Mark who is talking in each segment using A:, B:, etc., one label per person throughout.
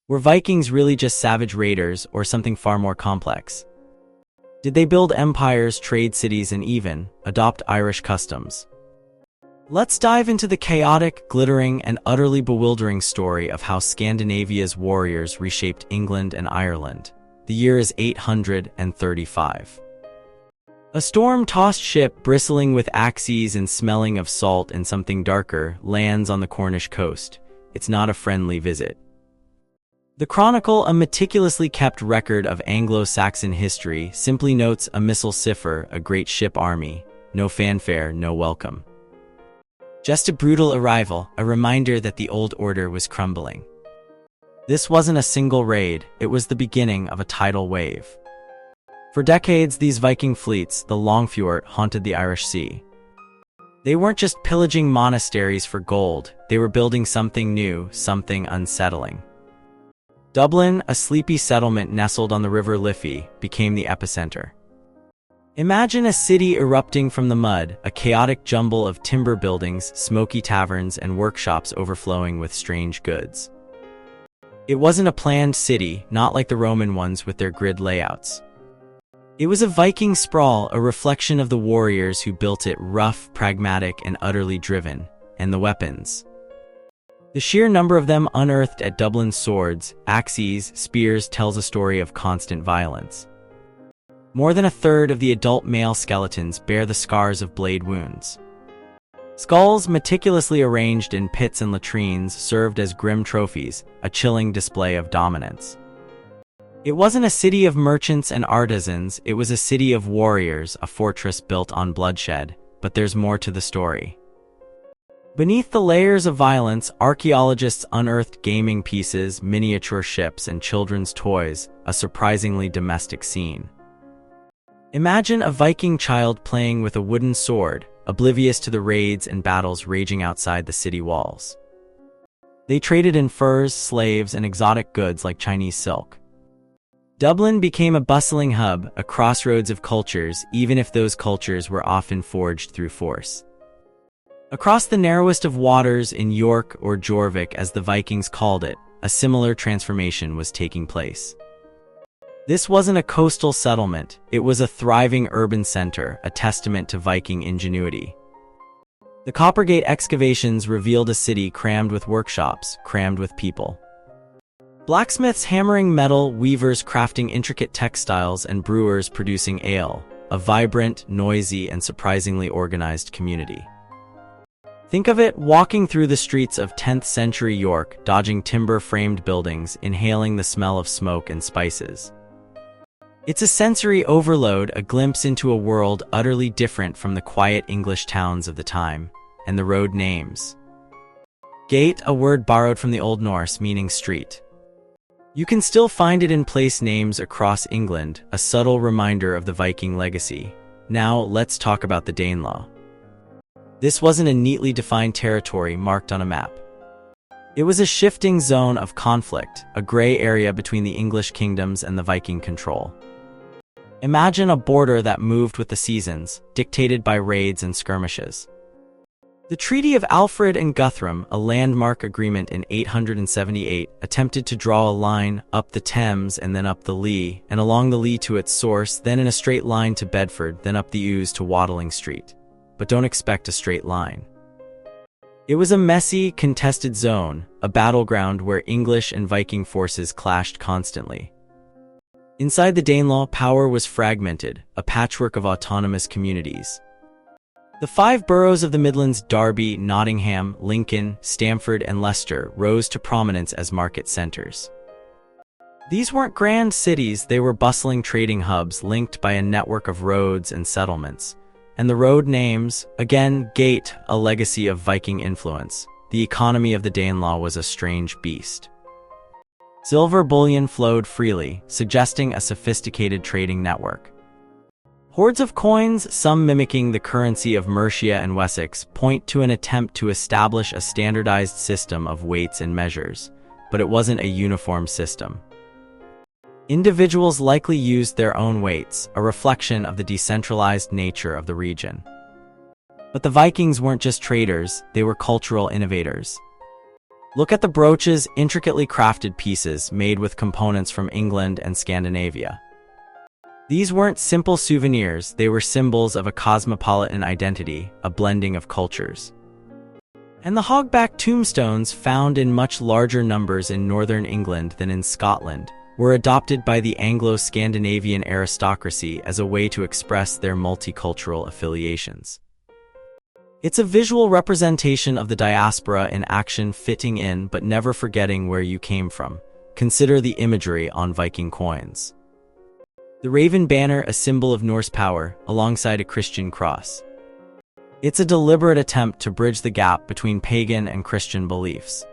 A: Were Vikings really just savage raiders or something far more complex? Did they build empires, trade cities, and even adopt Irish customs? Let's dive into the chaotic, glittering, and utterly bewildering story of how Scandinavia's warriors reshaped England and Ireland. The year is 835. A storm-tossed ship bristling with axes and smelling of salt and something darker lands on the Cornish coast. It's not a friendly visit. The Chronicle, a meticulously kept record of Anglo-Saxon history, simply notes a micel scipher, a great ship army, no fanfare, no welcome. Just a brutal arrival, a reminder that the old order was crumbling. This wasn't a single raid, it was the beginning of a tidal wave. For decades, these Viking fleets, the Longfjord, haunted the Irish Sea. They weren't just pillaging monasteries for gold, they were building something new, something unsettling. Dublin, a sleepy settlement nestled on the River Liffey, became the epicenter. Imagine a city erupting from the mud, a chaotic jumble of timber buildings, smoky taverns, and workshops overflowing with strange goods. It wasn't a planned city, not like the Roman ones with their grid layouts. It was a Viking sprawl, a reflection of the warriors who built it, rough, pragmatic, and utterly driven. And the weapons. The sheer number of them unearthed at Dublin's swords, axes, spears tells a story of constant violence. More than a third of the adult male skeletons bear the scars of blade wounds. Skulls, meticulously arranged in pits and latrines, served as grim trophies, a chilling display of dominance. It wasn't a city of merchants and artisans, it was a city of warriors, a fortress built on bloodshed. But there's more to the story. Beneath the layers of violence, archaeologists unearthed gaming pieces, miniature ships, and children's toys, a surprisingly domestic scene. Imagine a Viking child playing with a wooden sword, oblivious to the raids and battles raging outside the city walls. They traded in furs, slaves, and exotic goods like Chinese silk. Dublin became a bustling hub, a crossroads of cultures, even if those cultures were often forged through force. Across the narrowest of waters in York, or Jorvik as the Vikings called it, a similar transformation was taking place. This wasn't a coastal settlement, it was a thriving urban center, a testament to Viking ingenuity. The Coppergate excavations revealed a city crammed with workshops, crammed with people. Blacksmiths hammering metal, weavers crafting intricate textiles, and brewers producing ale, a vibrant, noisy, and surprisingly organized community. Think of it walking through the streets of 10th century York, dodging timber-framed buildings, inhaling the smell of smoke and spices. It's a sensory overload, a glimpse into a world utterly different from the quiet English towns of the time, and the road names. Gate, a word borrowed from the Old Norse meaning street. You can still find it in place names across England, a subtle reminder of the Viking legacy. Now, let's talk about the Danelaw. This wasn't a neatly defined territory marked on a map. It was a shifting zone of conflict, a gray area between the English kingdoms and the Viking control. Imagine a border that moved with the seasons, dictated by raids and skirmishes. The Treaty of Alfred and Guthrum, a landmark agreement in 878, attempted to draw a line up the Thames and then up the Lee, and along the Lee to its source, then in a straight line to Bedford, then up the Ouse to Watling Street. But don't expect a straight line. It was a messy, contested zone, a battleground where English and Viking forces clashed constantly. Inside the Danelaw, power was fragmented, a patchwork of autonomous communities. The 5 boroughs of the Midlands, Derby, Nottingham, Lincoln, Stamford, and Leicester, rose to prominence as market centers. These weren't grand cities, they were bustling trading hubs linked by a network of roads and settlements. And the road names, again, Gate, a legacy of Viking influence. The economy of the Danelaw was a strange beast. Silver bullion flowed freely, suggesting a sophisticated trading network. Hordes of coins, some mimicking the currency of Mercia and Wessex, point to an attempt to establish a standardized system of weights and measures, but it wasn't a uniform system. Individuals likely used their own weights, a reflection of the decentralized nature of the region. But the Vikings weren't just traders, they were cultural innovators. Look at the brooches, intricately crafted pieces made with components from England and Scandinavia. These weren't simple souvenirs, they were symbols of a cosmopolitan identity, a blending of cultures. And the hogback tombstones, found in much larger numbers in northern England than in Scotland, were adopted by the Anglo-Scandinavian aristocracy as a way to express their multicultural affiliations. It's a visual representation of the diaspora in action, fitting in but never forgetting where you came from. Consider the imagery on Viking coins. The raven banner, a symbol of Norse power, alongside a Christian cross. It's a deliberate attempt to bridge the gap between pagan and Christian beliefs.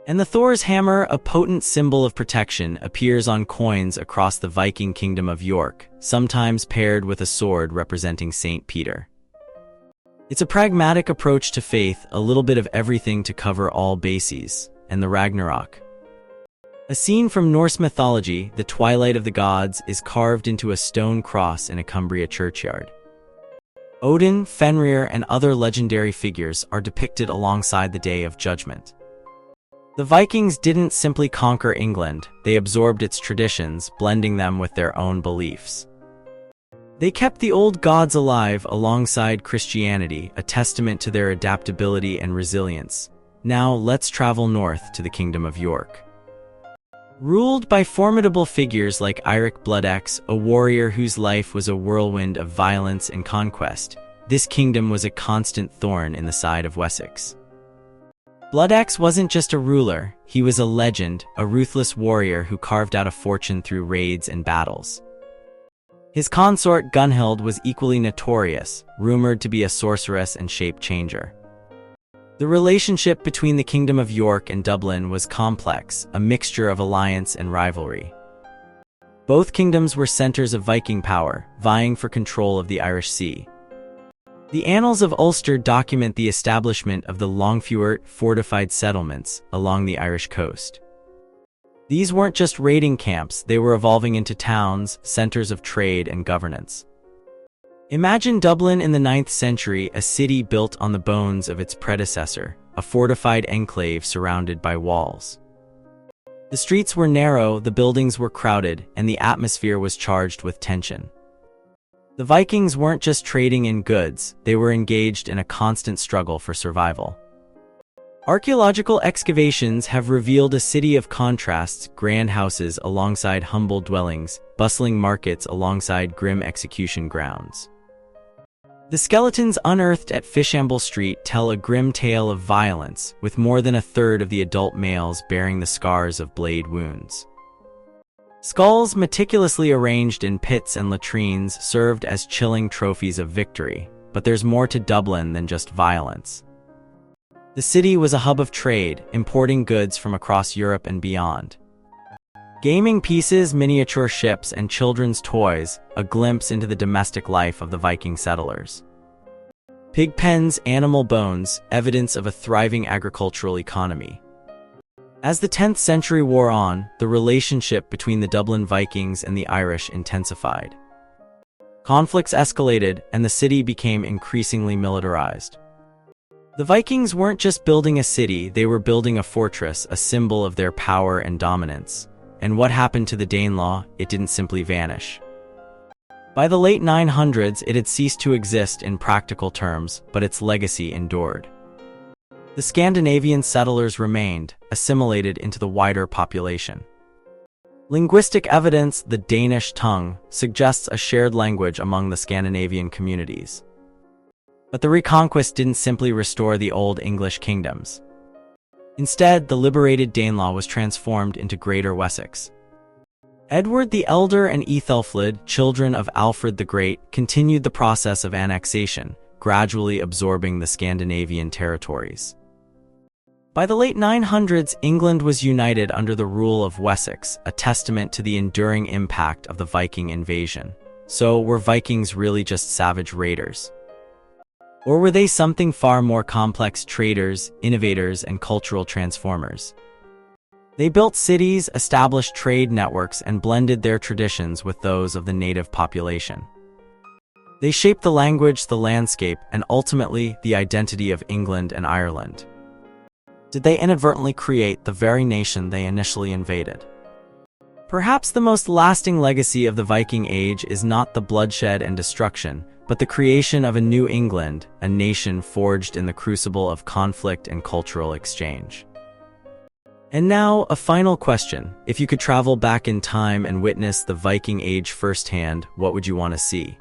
A: And the Thor's hammer, a potent symbol of protection, appears on coins across the Viking kingdom of York, sometimes paired with a sword representing Saint Peter. It's a pragmatic approach to faith, a little bit of everything to cover all bases, and the Ragnarok. A scene from Norse mythology, the Twilight of the Gods, is carved into a stone cross in a Cumbria churchyard. Odin, Fenrir, and other legendary figures are depicted alongside the Day of Judgment. The Vikings didn't simply conquer England, they absorbed its traditions, blending them with their own beliefs. They kept the old gods alive alongside Christianity, a testament to their adaptability and resilience. Now let's travel north to the Kingdom of York. Ruled by formidable figures like Eirik Bloodaxe, a warrior whose life was a whirlwind of violence and conquest, this kingdom was a constant thorn in the side of Wessex. Bloodaxe wasn't just a ruler, he was a legend, a ruthless warrior who carved out a fortune through raids and battles. His consort Gunhild was equally notorious, rumored to be a sorceress and shape changer. The relationship between the Kingdom of York and Dublin was complex, a mixture of alliance and rivalry. Both kingdoms were centers of Viking power, vying for control of the Irish Sea. The Annals of Ulster document the establishment of the Longfjord fortified settlements along the Irish coast. These weren't just raiding camps, they were evolving into towns, centers of trade and governance. Imagine Dublin in the 9th century, a city built on the bones of its predecessor, a fortified enclave surrounded by walls. The streets were narrow, the buildings were crowded, and the atmosphere was charged with tension. The Vikings weren't just trading in goods, they were engaged in a constant struggle for survival. Archaeological excavations have revealed a city of contrasts, grand houses alongside humble dwellings, bustling markets alongside grim execution grounds. The skeletons unearthed at Fishamble Street tell a grim tale of violence, with more than a third of the adult males bearing the scars of blade wounds. Skulls meticulously arranged in pits and latrines served as chilling trophies of victory, but there's more to Dublin than just violence. The city was a hub of trade, importing goods from across Europe and beyond. Gaming pieces, miniature ships, and children's toys, a glimpse into the domestic life of the Viking settlers. Pig pens, animal bones, evidence of a thriving agricultural economy. As the 10th century wore on, the relationship between the Dublin Vikings and the Irish intensified. Conflicts escalated, and the city became increasingly militarized. The Vikings weren't just building a city, they were building a fortress, a symbol of their power and dominance. And what happened to the Danelaw? It didn't simply vanish. By the late 900s, it had ceased to exist in practical terms, but its legacy endured. The Scandinavian settlers remained, assimilated into the wider population. Linguistic evidence, the Danish tongue, suggests a shared language among the Scandinavian communities. But the reconquest didn't simply restore the old English kingdoms. Instead, the liberated Danelaw was transformed into Greater Wessex. Edward the Elder and Ethelfled, children of Alfred the Great, continued the process of annexation, gradually absorbing the Scandinavian territories. By the late 900s, England was united under the rule of Wessex, a testament to the enduring impact of the Viking invasion. So, were Vikings really just savage raiders? Or were they something far more complex: traders, innovators, and cultural transformers? They built cities, established trade networks, and blended their traditions with those of the native population. They shaped the language, the landscape, and ultimately the identity of England and Ireland. Did they inadvertently create the very nation they initially invaded? Perhaps the most lasting legacy of the Viking Age is not the bloodshed and destruction, but the creation of a new England, a nation forged in the crucible of conflict and cultural exchange. And now, a final question. If you could travel back in time and witness the Viking Age firsthand, what would you want to see?